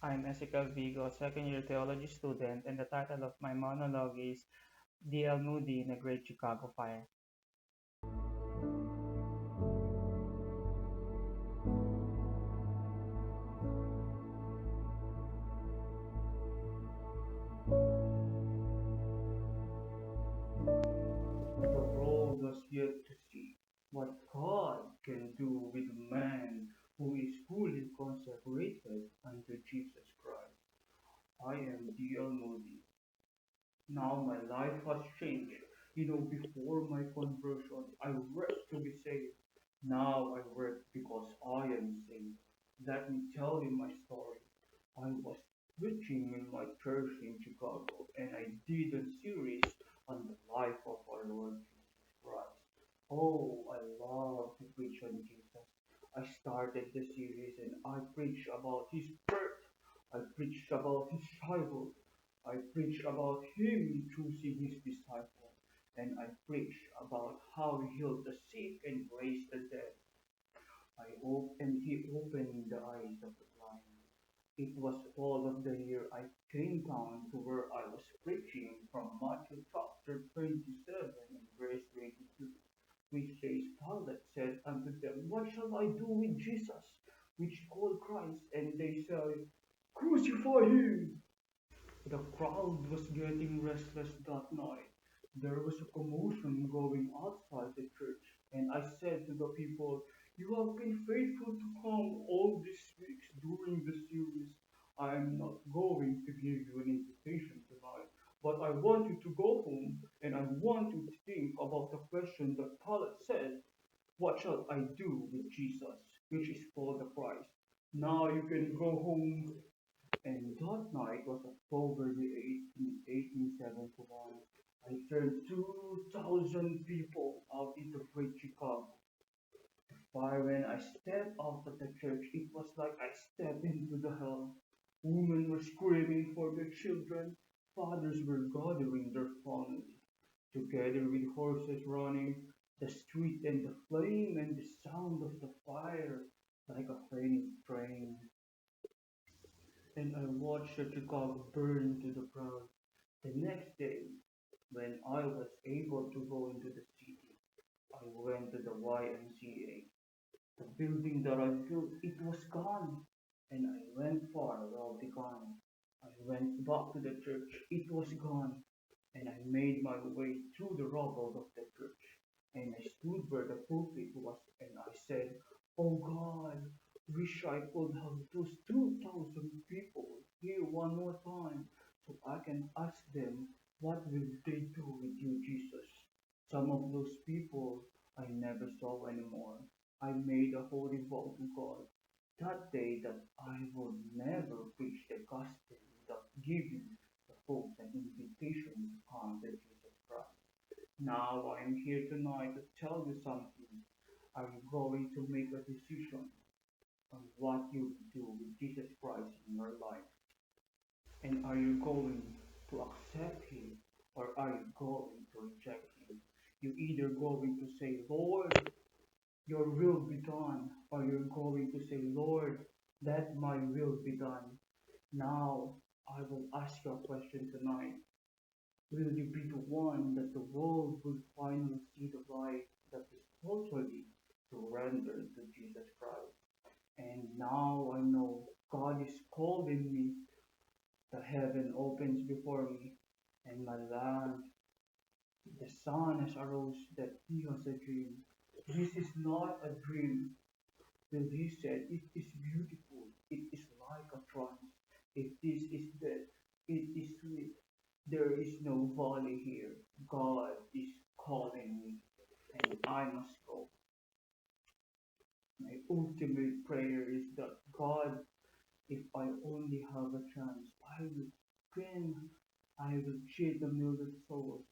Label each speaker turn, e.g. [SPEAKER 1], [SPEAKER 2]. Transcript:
[SPEAKER 1] I'm Ezekiel Vigo, second year theology student, and the title of my monologue is D.L. Moody in a Great Chicago Fire. The world was yet to see what God can do with a man who is fully consecrated unto Jesus Christ. I am D.L. Moody. Now my life has changed. Before my conversion, I worked to be saved. Now I work because I am saved. Let me tell you my story. I was preaching in my church in Chicago, and I did a series on the life of our Lord Jesus Christ. Oh, I love to preach on Jesus. I started the series and I preached about his birth. I preached about his childhood. I preached about him choosing his disciples. And I preached about how he healed the sick and raised the dead. He opened the eyes of the blind. It was fall of the year I came down to where I was preaching from Matthew chapter 27 and verse 22, which says, Pilate said unto them, What shall I do with Jesus, which is called Christ? And they said, Crucify him. The crowd was getting restless that night. There was a commotion going outside the church, and I said to the people, You have been faithful to come all these weeks during the series. I am not going to give you an invitation tonight, but I want you to go home and I want you to think about the question that Pilate said, What shall I do with Jesus, which is called the Christ? Now you can go home, and that night was October the 18th, 1871. I turned 2,000 people out into Great Chicago. Fire when I stepped out of the church, it was like I stepped into the hell. Women were screaming for their children. Fathers were gathering their families. Together with horses running, the street and the flame and the sound of the fire like a fading train. And I watched Chicago burn to the ground. The next day, when I was able to go into the city, I went to the YMCA. The building that I built, it was gone. And I went far, well begun. I went back to the church, it was gone. And I made my way through the rubble of the church. And I stood where the pulpit was, and I said, Oh God, wish I could have those 2,000 people here one more time so I can ask them, what will they do with you, Jesus? Some of those people I never saw anymore. I made a holy vow to God that day that I would never preach the gospel without giving the folks an invitation to come to Jesus Christ. Now I am here tonight to tell you something. Are you going to make a decision on what you do with Jesus Christ in your life? And are you going to accept Him or are you going to reject Him? You either going to say, Lord, your will be done, or you're going to say, Lord, let my will be done. Now I will ask you a question tonight. Will you be the one that the world will finally see the light that is totally surrendered to Jesus Christ? And now I know God is calling me. The heaven opens before me, and my land, the sun has arose that he has a dream. This is not a dream. Then he said, It is beautiful. It is like a trance. If this is death, it is sweet. There is no valley here. God is calling me, and I must go. My ultimate prayer is that God, if I only have a chance, I will spin, I will cheat a million souls.